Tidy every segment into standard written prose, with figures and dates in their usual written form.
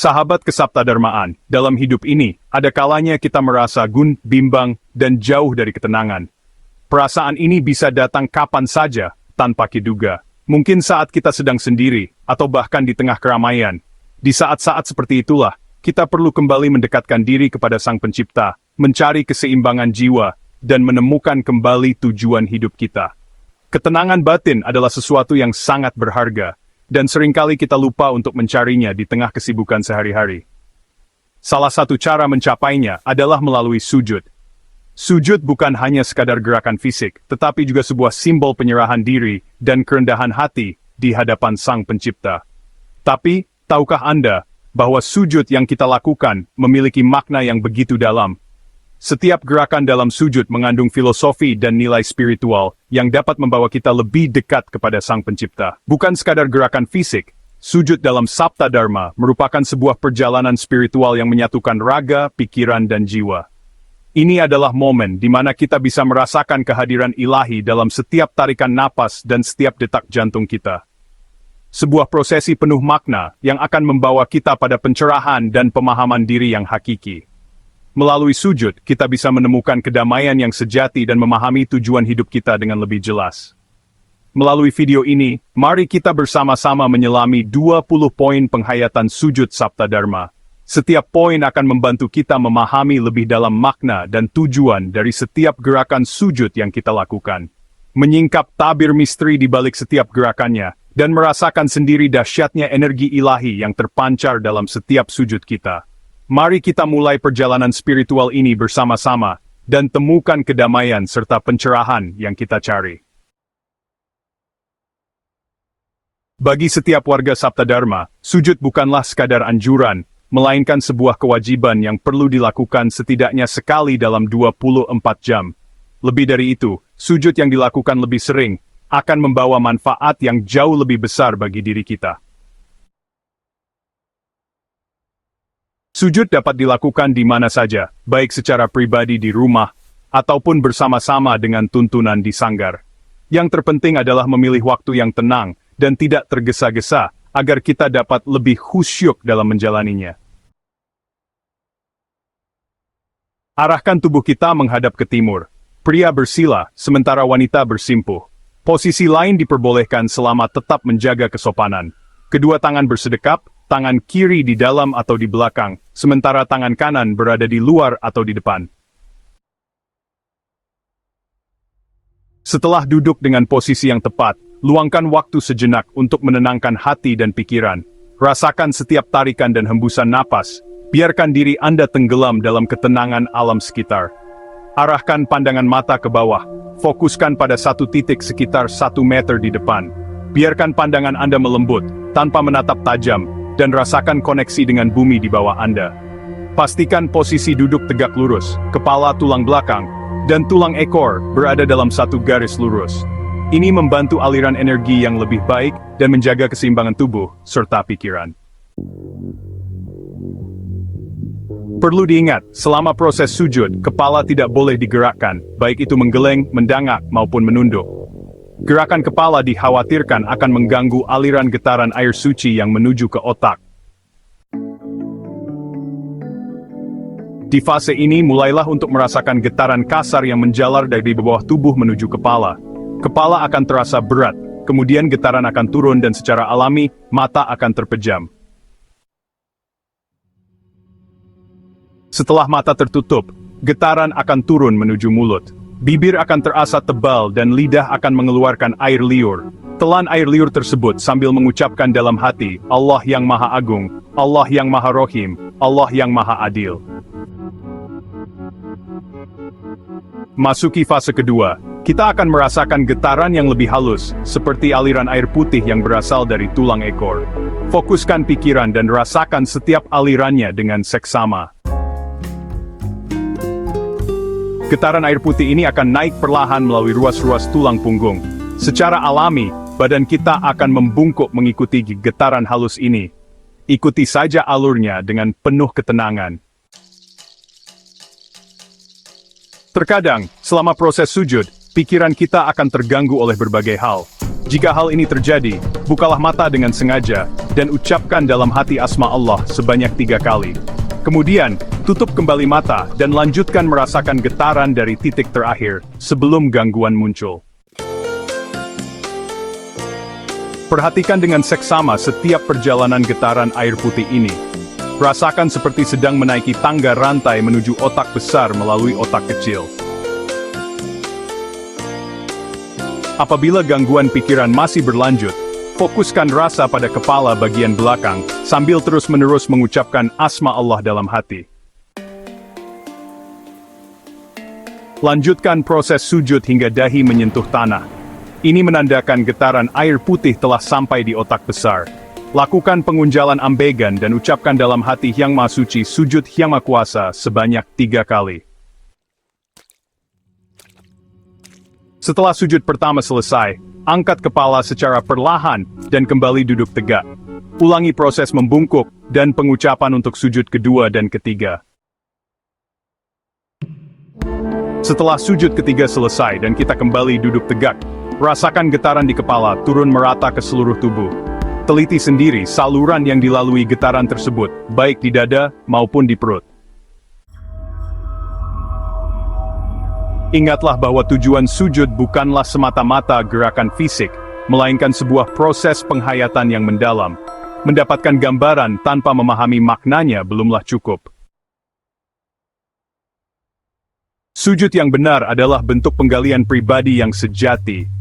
Sahabat kesaptadarmaan, dalam hidup ini, ada kalanya kita merasa bimbang, dan jauh dari ketenangan. Perasaan ini bisa datang kapan saja, tanpa diduga. Mungkin saat kita sedang sendiri, atau bahkan di tengah keramaian. Di saat-saat seperti itulah, kita perlu kembali mendekatkan diri kepada Sang Pencipta, mencari keseimbangan jiwa, dan menemukan kembali tujuan hidup kita. Ketenangan batin adalah sesuatu yang sangat berharga, dan seringkali kita lupa untuk mencarinya di tengah kesibukan sehari-hari. Salah satu cara mencapainya adalah melalui sujud. Sujud bukan hanya sekadar gerakan fisik, tetapi juga sebuah simbol penyerahan diri dan kerendahan hati di hadapan Sang Pencipta. Tapi, tahukah Anda bahwa sujud yang kita lakukan memiliki makna yang begitu dalam? Setiap gerakan dalam sujud mengandung filosofi dan nilai spiritual yang dapat membawa kita lebih dekat kepada Sang Pencipta. Bukan sekadar gerakan fisik, sujud dalam Sabta Dharma merupakan sebuah perjalanan spiritual yang menyatukan raga, pikiran, dan jiwa. Ini adalah momen di mana kita bisa merasakan kehadiran ilahi dalam setiap tarikan napas dan setiap detak jantung kita. Sebuah prosesi penuh makna yang akan membawa kita pada pencerahan dan pemahaman diri yang hakiki. Melalui sujud, kita bisa menemukan kedamaian yang sejati dan memahami tujuan hidup kita dengan lebih jelas. Melalui video ini, mari kita bersama-sama menyelami 20 poin penghayatan sujud Sabta Dharma. Setiap poin akan membantu kita memahami lebih dalam makna dan tujuan dari setiap gerakan sujud yang kita lakukan. Menyingkap tabir misteri di balik setiap gerakannya, dan merasakan sendiri dahsyatnya energi ilahi yang terpancar dalam setiap sujud kita. Mari kita mulai perjalanan spiritual ini bersama-sama, dan temukan kedamaian serta pencerahan yang kita cari. Bagi setiap warga Sabta Dharma, sujud bukanlah sekadar anjuran, melainkan sebuah kewajiban yang perlu dilakukan setidaknya sekali dalam 24 jam. Lebih dari itu, sujud yang dilakukan lebih sering, akan membawa manfaat yang jauh lebih besar bagi diri kita. Sujud dapat dilakukan di mana saja, baik secara pribadi di rumah, ataupun bersama-sama dengan tuntunan di sanggar. Yang terpenting adalah memilih waktu yang tenang, dan tidak tergesa-gesa, agar kita dapat lebih khusyuk dalam menjalaninya. Arahkan tubuh kita menghadap ke timur. Pria bersila, sementara wanita bersimpuh. Posisi lain diperbolehkan selama tetap menjaga kesopanan. Kedua tangan bersedekap, tangan kiri di dalam atau di belakang, sementara tangan kanan berada di luar atau di depan. Setelah duduk dengan posisi yang tepat, luangkan waktu sejenak untuk menenangkan hati dan pikiran. Rasakan setiap tarikan dan hembusan napas. Biarkan diri Anda tenggelam dalam ketenangan alam sekitar. Arahkan pandangan mata ke bawah. Fokuskan pada satu titik sekitar 1 meter di depan. Biarkan pandangan Anda melembut, tanpa menatap tajam, dan rasakan koneksi dengan bumi di bawah Anda. Pastikan posisi duduk tegak lurus, kepala tulang belakang, dan tulang ekor berada dalam satu garis lurus. Ini membantu aliran energi yang lebih baik dan menjaga keseimbangan tubuh serta pikiran. Perlu diingat, selama proses sujud, kepala tidak boleh digerakkan, baik itu menggeleng, mendangak, maupun menunduk. Gerakan kepala dikhawatirkan akan mengganggu aliran getaran air suci yang menuju ke otak. Di fase ini mulailah untuk merasakan getaran kasar yang menjalar dari bawah tubuh menuju kepala. Kepala akan terasa berat, kemudian getaran akan turun dan secara alami, mata akan terpejam. Setelah mata tertutup, getaran akan turun menuju mulut. Bibir akan terasa tebal dan lidah akan mengeluarkan air liur. Telan air liur tersebut sambil mengucapkan dalam hati, Allah yang Maha Agung, Allah yang Maha Rohim, Allah yang Maha Adil. Masuki fase kedua, kita akan merasakan getaran yang lebih halus, seperti aliran air putih yang berasal dari tulang ekor. Fokuskan pikiran dan rasakan setiap alirannya dengan seksama. Getaran air putih ini akan naik perlahan melalui ruas-ruas tulang punggung. Secara alami, badan kita akan membungkuk mengikuti getaran halus ini. Ikuti saja alurnya dengan penuh ketenangan. Terkadang, selama proses sujud, pikiran kita akan terganggu oleh berbagai hal. Jika hal ini terjadi, bukalah mata dengan sengaja, dan ucapkan dalam hati asma Allah sebanyak 3 kali. Kemudian, tutup kembali mata dan lanjutkan merasakan getaran dari titik terakhir sebelum gangguan muncul. Perhatikan dengan seksama setiap perjalanan getaran air putih ini. Rasakan seperti sedang menaiki tangga rantai menuju otak besar melalui otak kecil. Apabila gangguan pikiran masih berlanjut, fokuskan rasa pada kepala bagian belakang, sambil terus-menerus mengucapkan asma Allah dalam hati. Lanjutkan proses sujud hingga dahi menyentuh tanah. Ini menandakan getaran air putih telah sampai di otak besar. Lakukan pengunjalan ambegan dan ucapkan dalam hati Hyang Maha Suci sujud Hyang Maha Kuasa sebanyak 3 kali. Setelah sujud pertama selesai, angkat kepala secara perlahan dan kembali duduk tegak. Ulangi proses membungkuk dan pengucapan untuk sujud kedua dan ketiga. Setelah sujud ketiga selesai dan kita kembali duduk tegak, rasakan getaran di kepala turun merata ke seluruh tubuh. Teliti sendiri saluran yang dilalui getaran tersebut, baik di dada maupun di perut. Ingatlah bahwa tujuan sujud bukanlah semata-mata gerakan fisik, melainkan sebuah proses penghayatan yang mendalam. Mendapatkan gambaran tanpa memahami maknanya belumlah cukup. Sujud yang benar adalah bentuk penggalian pribadi yang sejati.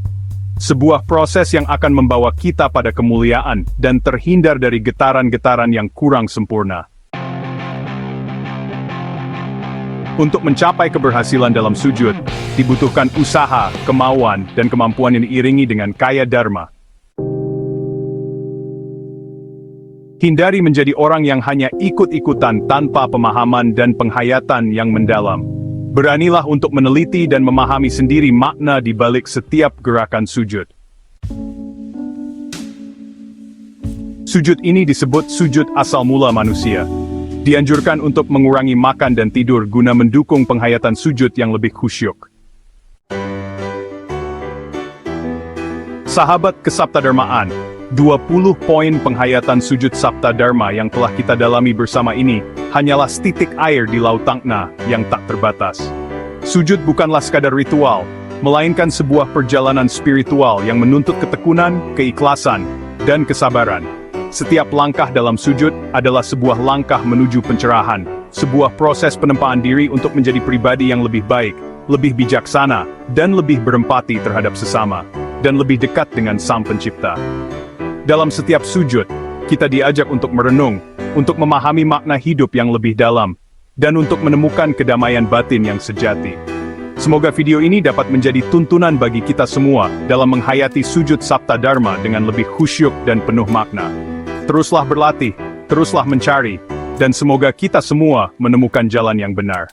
Sebuah proses yang akan membawa kita pada kemuliaan dan terhindar dari getaran-getaran yang kurang sempurna. Untuk mencapai keberhasilan dalam sujud, dibutuhkan usaha, kemauan, dan kemampuan yang diiringi dengan kaya dharma. Hindari menjadi orang yang hanya ikut-ikutan tanpa pemahaman dan penghayatan yang mendalam. Beranilah untuk meneliti dan memahami sendiri makna di balik setiap gerakan sujud. Sujud ini disebut sujud asal mula manusia. Dianjurkan untuk mengurangi makan dan tidur guna mendukung penghayatan sujud yang lebih khusyuk. Sahabat Kesaptadharmaan, 20 poin penghayatan sujud Sabta Dharma yang telah kita dalami bersama ini hanyalah setitik air di laut Tangna yang tak terbatas. Sujud bukanlah sekadar ritual, melainkan sebuah perjalanan spiritual yang menuntut ketekunan, keikhlasan, dan kesabaran. Setiap langkah dalam sujud adalah sebuah langkah menuju pencerahan, sebuah proses penempaan diri untuk menjadi pribadi yang lebih baik, lebih bijaksana, dan lebih berempati terhadap sesama, dan lebih dekat dengan Sang Pencipta. Dalam setiap sujud, kita diajak untuk merenung, untuk memahami makna hidup yang lebih dalam, dan untuk menemukan kedamaian batin yang sejati. Semoga video ini dapat menjadi tuntunan bagi kita semua dalam menghayati sujud Sabta Dharma dengan lebih khusyuk dan penuh makna. Teruslah berlatih, teruslah mencari, dan semoga kita semua menemukan jalan yang benar.